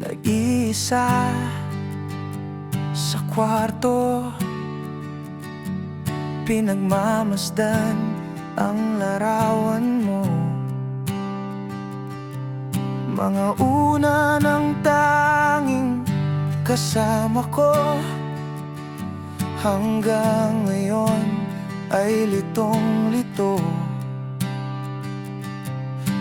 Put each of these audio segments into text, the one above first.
Nag-iisa sa kwarto, pinagmamasdan ang larawan mo. Mga una ng tanging kasama ko, hanggang ngayon ay litong-lito.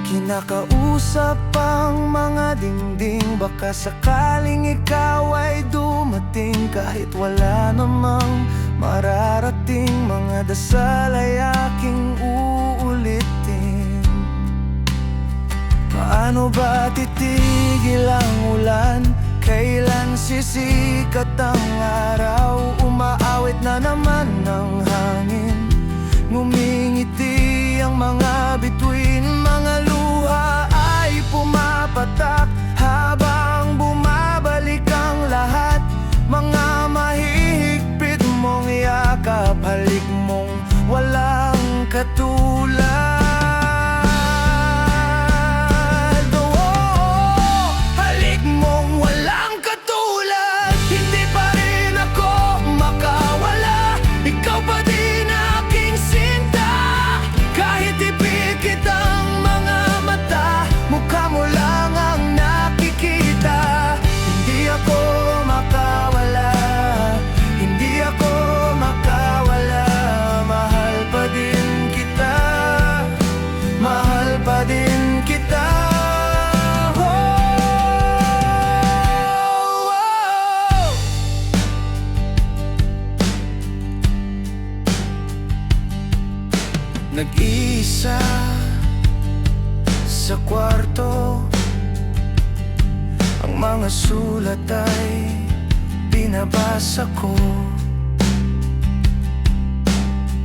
Kinakausap ang mga dingding, baka sakaling ikaw ay dumating. Kahit wala namang mararating, mga dasal ay aking uulitin. Paano ba titigil ang ulan? Kailan sisikat ang araw? Umaawit na naman ng hangin, ngumingiti ang mga bituin. Mga luha ay pumapatak habang bumabalik ang lahat. Mga mahihigpit mong yakap, halik mong walang katulad. Nag-iisa sa kwarto, ang mga sulat ay binabasa ko.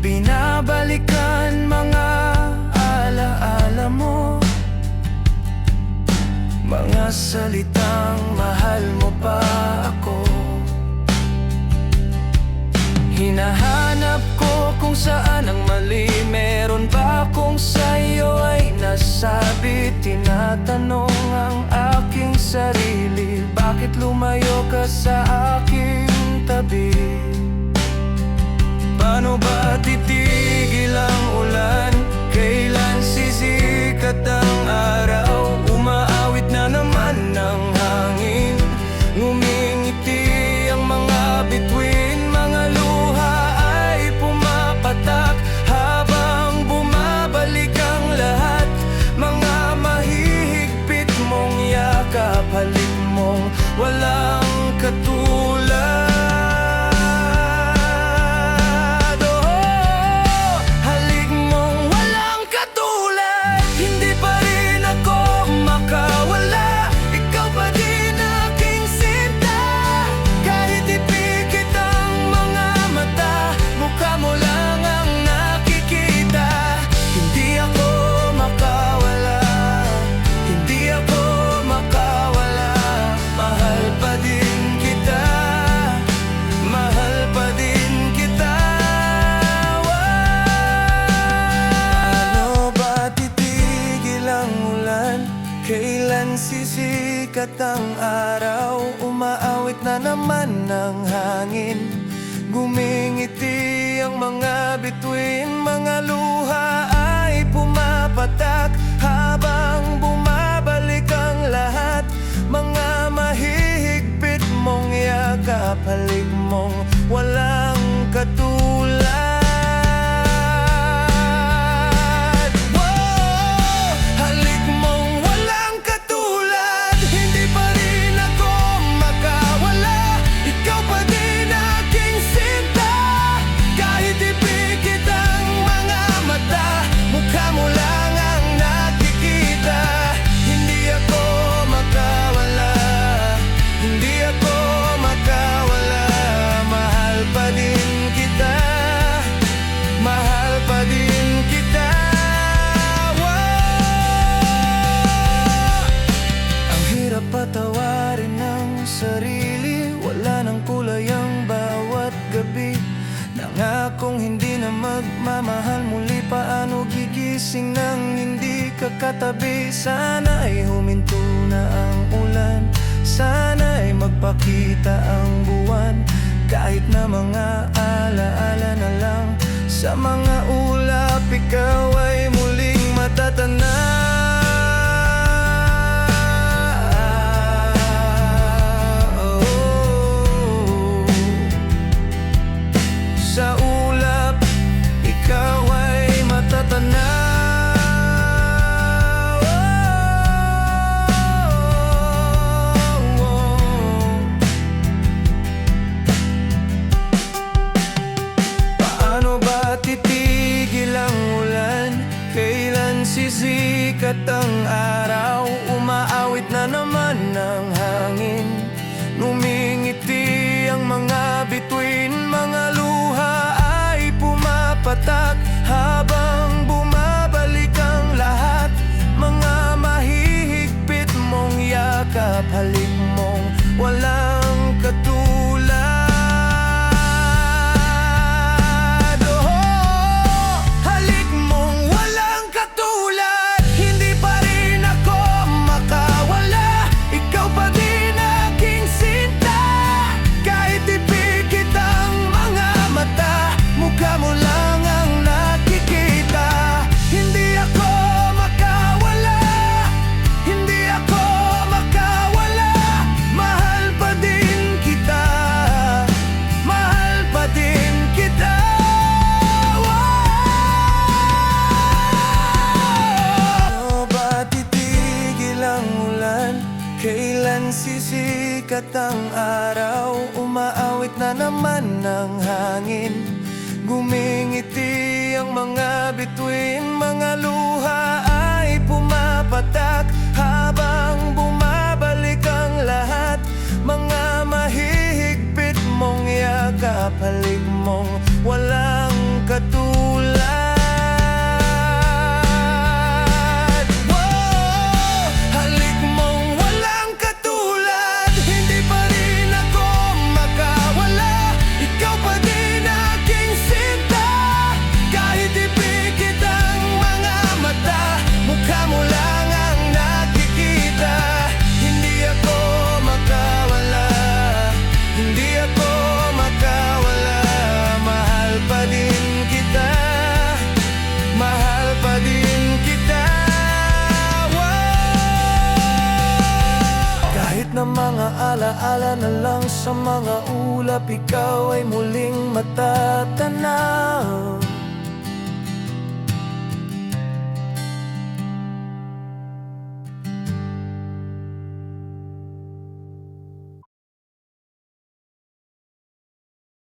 Binabalikan mga alaala mo, mga salitang mahal mo pa ako. Hinahanap ko kung saan ang mali. Meron ba kung sa'yo ay nasabi? Tinatanong ang aking sarili, bakit lumayo ka sa aking tabi? Paano ba titigil ang ulan? Kailan sisikat ang araw? Umaawit na naman ng hangin, ngumingiti ang mga bituin. Mga luha ay pumapatak habang bumabalik ang lahat. Mga mahihigpit mong yakap, halik mong walang katulad. Kailan sisikat ang araw? Umaawit na naman ng hangin, gumingiti ang mga bituin. Mga luha ay pumapatak habang bumabalik ang lahat. Mga mahihigpit mong yakap, halik mong walang katulad. Patawarin ang sarili, wala nang kulay ang bawat gabi. Nangakong hindi na magmamahal muli, paano gigising nang hindi ka katabi? Sana ay huminto na ang ulan, sana'y magpakita ang buwan, kahit na mga alaala na lang. Sa mga ulap, ikaw ay muling matatanaw. Sa ulap, ikaw ay matatanaw. Paano ba titigil ang ulan? Kailan sisikat ang araw? Umaawit na naman ng hangin, numingiti ang mga bituin. Mga luha ay pumapatak habang bumabalik ang lahat. Mga mahihigpit mong yakap, halik mong walang katulad. Oh, halik mong walang katulad. Hindi pa rin ako makawala, ikaw pa din aking sinta. Kahit ipikit ang mga mata, mukha mo lang ang nakikita. Hindi ako makawala, hindi ako makawala. Mahal pa din kita, mahal pa din kita. Paano ba titigil ang ulan? Kailan sisikat ang araw? Umaawit na naman ng hangin, gumingiti ang mga bituin. Mga luha ay pumapatak habang bumabalik ang lahat. Mga mahihigpit mong yakap, halik mong walang katulad. Wow! Halik mong walang katulad. Hindi pa rin ako makawala, ikaw pa din aking sinta. Kahit ipikit ang mga mata, mukha mo lang ang nakikita. Hindi ako makawala, hindi ako makawala. Mahal pa din kita, mahal pa din kita. Wow! Kahit na mga alaala na lang sa mga ulap, ikaw ay muling matatanaw.